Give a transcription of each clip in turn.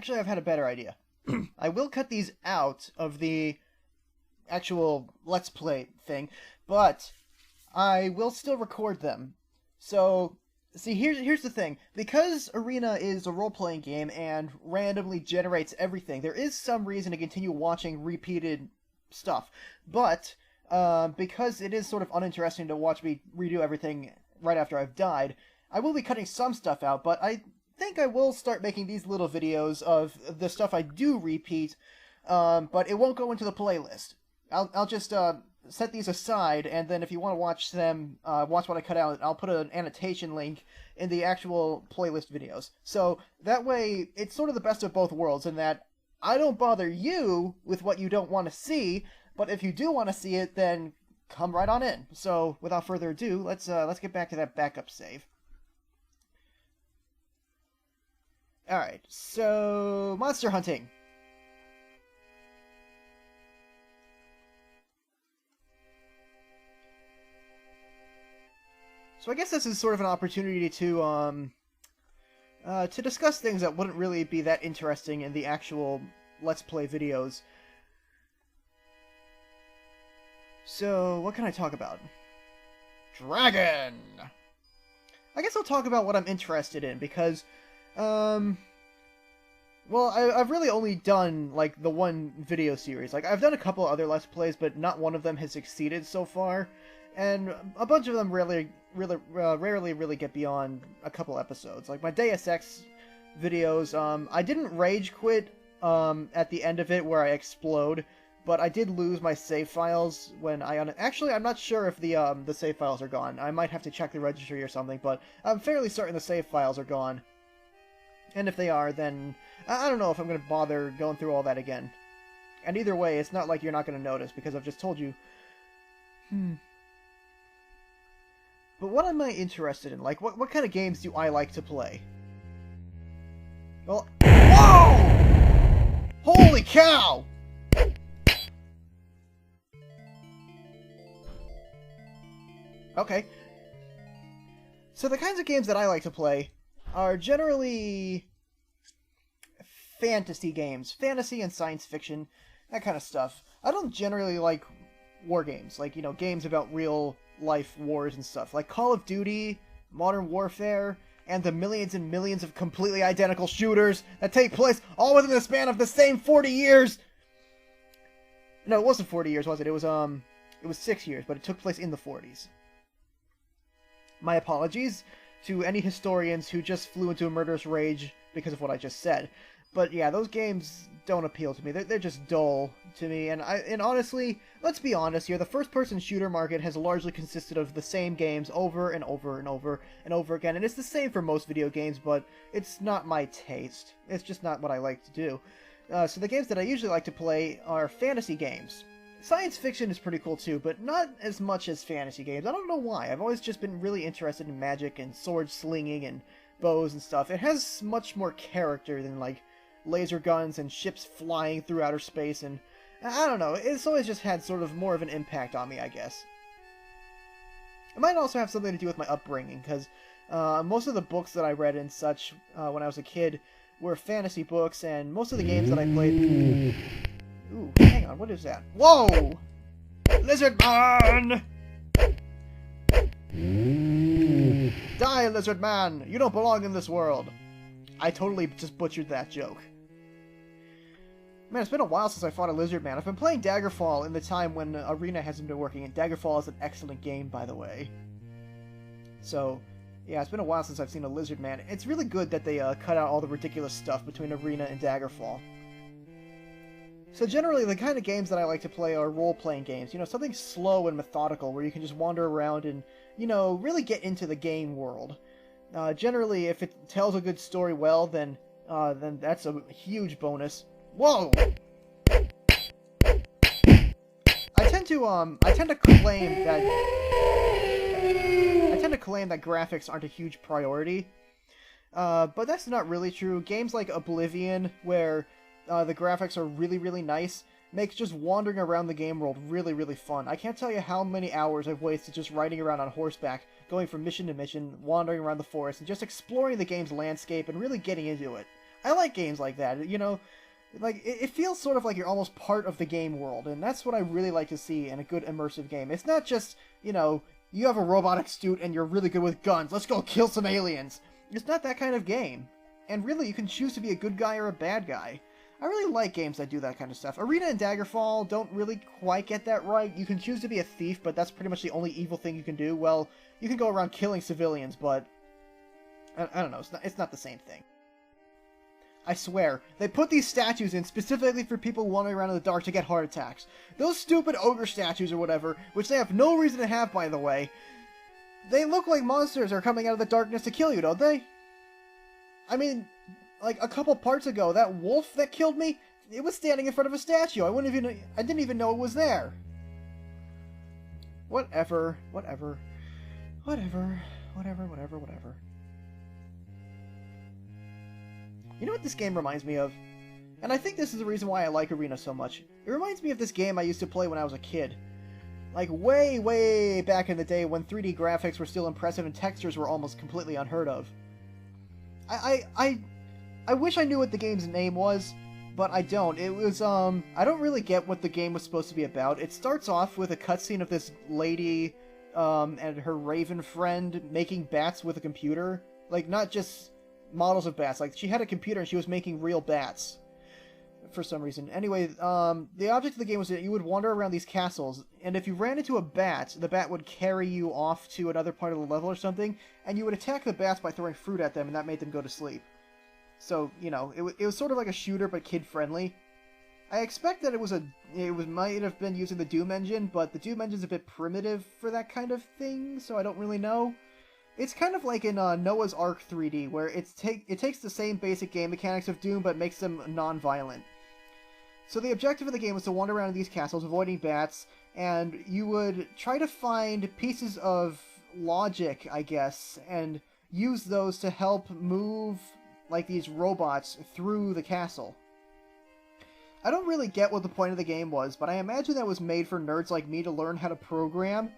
Actually, I've had a better idea. I will cut these out of the actual Let's Play thing, but I will still record them. So, see, here's the thing. Because Arena is a role-playing game and randomly generates everything, there is some reason to continue watching repeated stuff. But, because it is sort of uninteresting to watch me redo everything right after I've died, I will be cutting some stuff out, but I think I will start making these little videos of the stuff I do repeat, but it won't go into the playlist. I'll just set these aside, and then if you want to watch them, watch what I cut out, I'll put an annotation link in the actual playlist videos. So that way, it's sort of the best of both worlds in that I don't bother you with what you don't want to see, but if you do want to see it, then come right on in. So without further ado, let's get back to that backup save. Alright, so monster hunting. So I guess this is sort of an opportunity to discuss things that wouldn't really be that interesting in the actual Let's Play videos. So, what can I talk about? Dragon! I guess I'll talk about what I'm interested in, because, well, I've really only done, like, the one video series. Like, I've done a couple other Let's Plays, but not one of them has succeeded so far. And a bunch of them rarely really get beyond a couple episodes. Like my Deus Ex videos, I didn't rage quit at the end of it where I explode, but I did lose my save files when actually, I'm not sure if the save files are gone. I might have to check the registry or something, but I'm fairly certain the save files are gone. And if they are, then I don't know if I'm going to bother going through all that again. And either way, it's not like you're not going to notice, because I've just told you. But what am I interested in? Like, what kind of games do I like to play? Well, whoa! Holy cow! Okay. So the kinds of games that I like to play are generally fantasy games. Fantasy and science fiction, that kind of stuff. I don't generally like war games, like, you know, games about real life wars and stuff, like Call of Duty, Modern Warfare, and the millions and millions of completely identical shooters that take place all within the span of the same 40 years! No, it wasn't 40 years, was it? It was 6 years, but it took place in the 40s. My apologies to any historians who just flew into a murderous rage because of what I just said. But yeah, those games don't appeal to me. They're just dull to me, and honestly, let's be honest here, the first-person shooter market has largely consisted of the same games over and over and over and over again, and it's the same for most video games, but it's not my taste. It's just not what I like to do. So the games that I usually like to play are fantasy games. Science fiction is pretty cool too, but not as much as fantasy games. I don't know why. I've always just been really interested in magic and sword slinging and bows and stuff. It has much more character than, like, laser guns and ships flying through outer space, and I don't know, it's always just had sort of more of an impact on me, I guess. It might also have something to do with my upbringing, because most of the books that I read and such when I was a kid were fantasy books, and most of the games that I played... Ooh, hang on, what is that? Whoa! Lizard Man! Die, Lizard Man! You don't belong in this world! I totally just butchered that joke. Man, it's been a while since I fought a Lizard Man. I've been playing Daggerfall in the time when Arena hasn't been working, and Daggerfall is an excellent game, by the way. So, yeah, it's been a while since I've seen a Lizard Man. It's really good that they cut out all the ridiculous stuff between Arena and Daggerfall. So generally, the kind of games that I like to play are role-playing games. You know, something slow and methodical where you can just wander around and, you know, really get into the game world. Generally, if it tells a good story well, then that's a huge bonus. Whoa! I tend to claim that graphics aren't a huge priority, but that's not really true. Games like Oblivion, where the graphics are really, really nice, makes just wandering around the game world really, really fun. I can't tell you how many hours I've wasted just riding around on horseback, going from mission to mission, wandering around the forest, and just exploring the game's landscape and really getting into it. I like games like that, you know? Like, it feels sort of like you're almost part of the game world, and that's what I really like to see in a good immersive game. It's not just, you know, you have a robotic suit and you're really good with guns, let's go kill some aliens. It's not that kind of game. And really, you can choose to be a good guy or a bad guy. I really like games that do that kind of stuff. Arena and Daggerfall don't really quite get that right. You can choose to be a thief, but that's pretty much the only evil thing you can do. Well, you can go around killing civilians, but I don't know, it's not the same thing. I swear, they put these statues in specifically for people wandering around in the dark to get heart attacks. Those stupid ogre statues or whatever, which they have no reason to have, by the way, they look like monsters are coming out of the darkness to kill you, don't they? I mean, like a couple parts ago, that wolf that killed me, it was standing in front of a statue. I didn't even know it was there. Whatever. You know what this game reminds me of? And I think this is the reason why I like Arena so much. It reminds me of this game I used to play when I was a kid. Like way back in the day when 3D graphics were still impressive and textures were almost completely unheard of. I wish I knew what the game's name was, but I don't. It was, I don't really get what the game was supposed to be about. It starts off with a cutscene of this lady, and her raven friend making bats with a computer. Like, not just models of bats. Like, she had a computer and she was making real bats. For some reason. Anyway, the object of the game was that you would wander around these castles, and if you ran into a bat, the bat would carry you off to another part of the level or something, and you would attack the bats by throwing fruit at them, and that made them go to sleep. So, you know, it was sort of like a shooter, but kid-friendly. I expect that might have been using the Doom engine, but the Doom engine's a bit primitive for that kind of thing, so I don't really know. It's kind of like in Noah's Ark 3D, where it takes the same basic game mechanics of Doom, but makes them non-violent. So the objective of the game was to wander around in these castles, avoiding bats, and you would try to find pieces of logic, I guess, and use those to help move, like, these robots through the castle. I don't really get what the point of the game was, but I imagine that was made for nerds like me to learn how to program,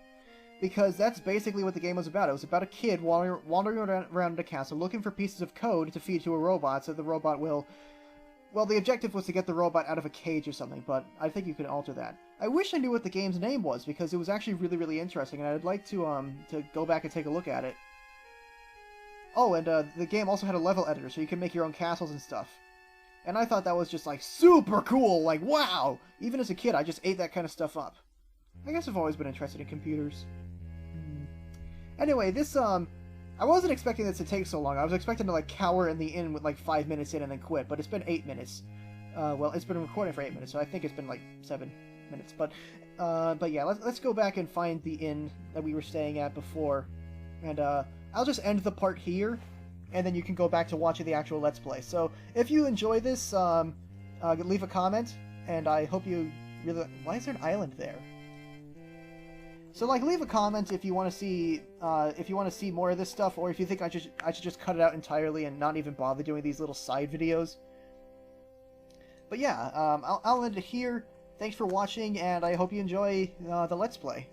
because that's basically what the game was about. It was about a kid wandering around a castle looking for pieces of code to feed to a robot so the robot will... Well, the objective was to get the robot out of a cage or something, but I think you can alter that. I wish I knew what the game's name was, because it was actually really interesting, and I'd like to go back and take a look at it. Oh, and the game also had a level editor, so you can make your own castles and stuff. And I thought that was just, like, super cool! Like, wow! Even as a kid, I just ate that kind of stuff up. I guess I've always been interested in computers. Anyway, this, I wasn't expecting this to take so long. I was expecting to, like, cower in the inn with, like, 5 minutes in and then quit, but it's been 8 minutes. Well, it's been recording for 8 minutes, so I think it's been, like, 7 minutes. But yeah, let's go back and find the inn that we were staying at before. And, I'll just end the part here, and then you can go back to watching the actual Let's Play. So, if you enjoy this, leave a comment, and I hope you really... Why is there an island there? So, like, leave a comment if you want to see more of this stuff, or if you think I should just cut it out entirely and not even bother doing these little side videos. But yeah, I'll end it here. Thanks for watching, and I hope you enjoy the Let's Play.